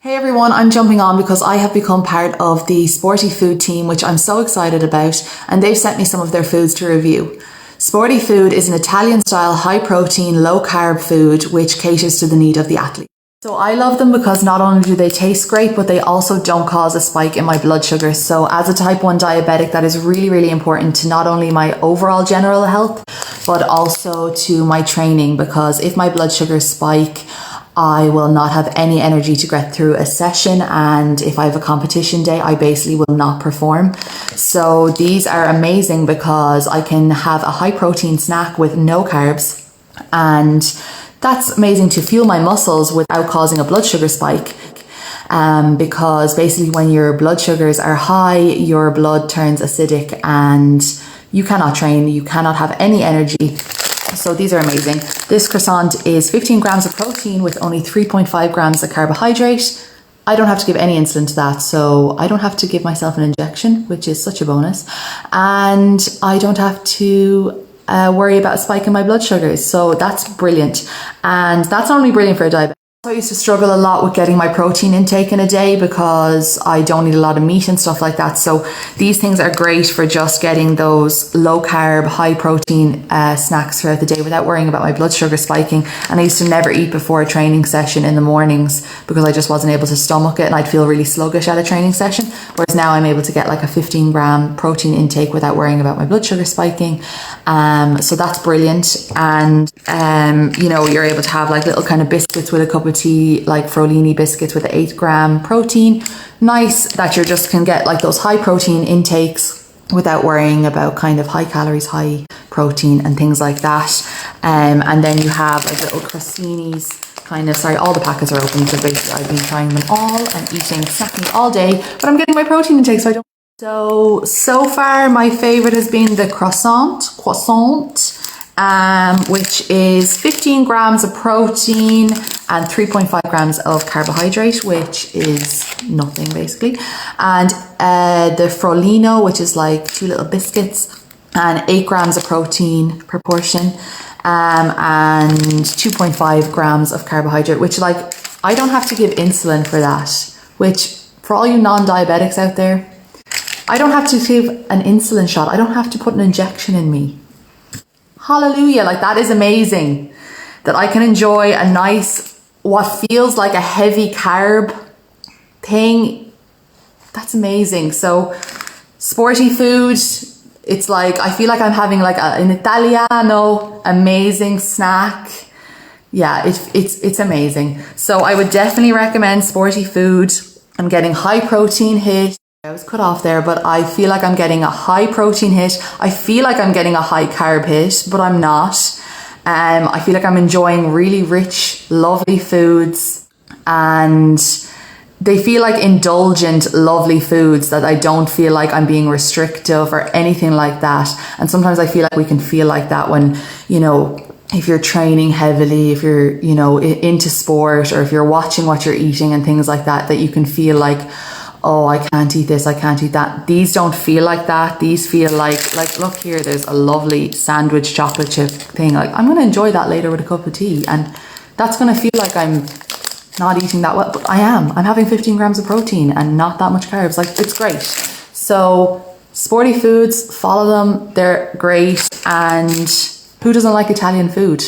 Hey everyone, I'm jumping on because I have become part of the Sportyfood team, which I'm so excited about, and they've sent me some of their foods to review. Sportyfood is an Italian-style, high-protein, low-carb food which caters to the need of the athlete. So I love them because not only do they taste great, but they also don't cause a spike in my blood sugar. So as a type 1 diabetic, that is really, really important to not only my overall general health, but also to my training, because if my blood sugars spike, I will not have any energy to get through a session, and if I have a competition day, I basically will not perform. So these are amazing because I can have a high protein snack with no carbs, and that's amazing to fuel my muscles without causing a blood sugar spike. Because basically when your blood sugars are high, your blood turns acidic and you cannot train, you cannot have any energy. So these are amazing. This croissant is 15 grams of protein with only 3.5 grams of carbohydrate. I don't have to give any insulin to that, so I don't have to give myself an injection, which is such a bonus. And I don't have to worry about a spike in my blood sugars. So that's brilliant. And that's not only brilliant for a diabetic. I used to struggle a lot with getting my protein intake in a day because I don't eat a lot of meat and stuff like that. So these things are great for just getting those low carb, high protein snacks throughout the day without worrying about my blood sugar spiking. And I used to never eat before a training session in the mornings because I just wasn't able to stomach it and I'd feel really sluggish at a training session. Whereas now I'm able to get like a 15 gram protein intake without worrying about my blood sugar spiking. So that's brilliant. And, you know, you're able to have like little kind of biscuits with a cup of tea, like Frolini biscuits with 8 gram protein. Nice that you just can get like those high protein intakes without worrying about kind of high calories, high protein and things like that. And then you have like little crostinis, kind of, sorry, all the packets are open because basically I've been trying them all and eating, snacking all day, but I'm getting my protein intake, so I don't. So far my favorite has been the croissant, which is 15 grams of protein and 3.5 grams of carbohydrate, which is nothing basically. And the Frolino, which is like 2 little biscuits and 8 grams of protein per portion, and 2.5 grams of carbohydrate, which like I don't have to give insulin for that, which for all you non-diabetics out there, I don't have to give an insulin shot. I don't have to put an injection in me. Hallelujah, like that is amazing that I can enjoy a nice, what feels like a heavy carb thing. That's amazing. So Sportyfood, it's like, I feel like I'm having like an Italiano amazing snack. Yeah, it's amazing. So I would definitely recommend Sportyfood. I'm getting high protein hit. I was cut off there, but I feel like I'm getting a high protein hit. I feel like I'm getting a high carb hit, but I'm not. I feel like I'm enjoying really rich, lovely foods, and they feel like indulgent, lovely foods that I don't feel like I'm being restrictive or anything like that. And sometimes I feel like we can feel like that when, you know, if you're training heavily, if you're, you know, into sport, or if you're watching what you're eating and things like that, that you can feel like, oh, I can't eat this, I can't eat that. These don't feel like that. These feel like look here, there's a lovely sandwich chocolate chip thing. Like, I'm going to enjoy that later with a cup of tea. And that's going to feel like I'm not eating that well, but I am. I'm having 15 grams of protein and not that much carbs. Like, it's great. So Sportyfoods, follow them. They're great. And who doesn't like Italian food?